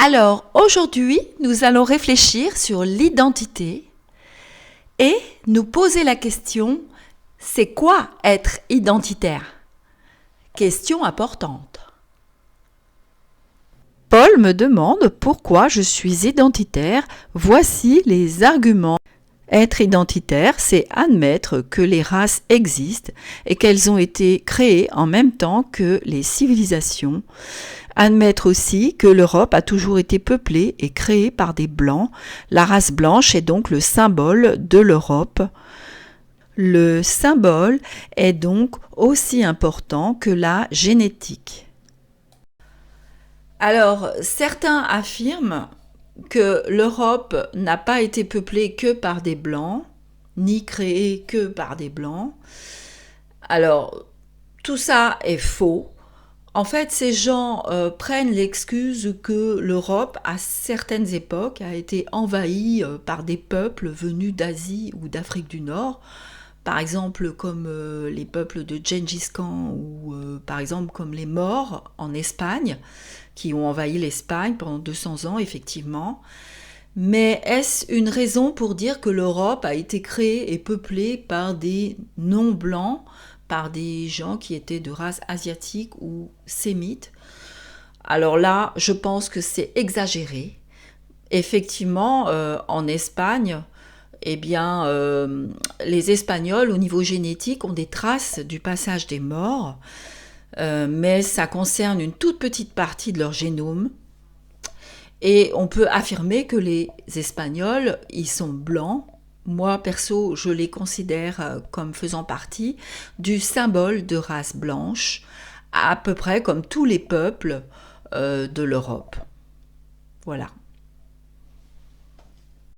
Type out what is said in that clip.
Alors, aujourd'hui, nous allons réfléchir sur l'identité et nous poser la question, c'est quoi être identitaire? Question importante. Paul me demande pourquoi je suis identitaire. Voici les arguments. Être identitaire, c'est admettre que les races existent et qu'elles ont été créées en même temps que les civilisations. Admettre aussi que l'Europe a toujours été peuplée et créée par des Blancs. La race blanche est donc le symbole de l'Europe. Le symbole est donc aussi important que la génétique. Alors, certains affirment que l'Europe n'a pas été peuplée que par des Blancs, ni créée que par des Blancs. Alors, tout ça est faux. En fait, ces gens prennent l'excuse que l'Europe, à certaines époques, a été envahie par des peuples venus d'Asie ou d'Afrique du Nord, par exemple comme les peuples de Gengis Khan ou par exemple comme les Maures en Espagne, qui ont envahi l'Espagne pendant 200 ans, effectivement. Mais est-ce une raison pour dire que l'Europe a été créée et peuplée par des non-blancs, par des gens qui étaient de race asiatique ou sémite? Alors là, je pense que c'est exagéré. Effectivement, en Espagne, eh bien, les Espagnols, au niveau génétique, ont des traces du passage des Maures, mais ça concerne une toute petite partie de leur génome. Et on peut affirmer que les Espagnols, ils sont blancs. Moi, perso, je les considère comme faisant partie du symbole de race blanche, à peu près comme tous les peuples de l'Europe. Voilà.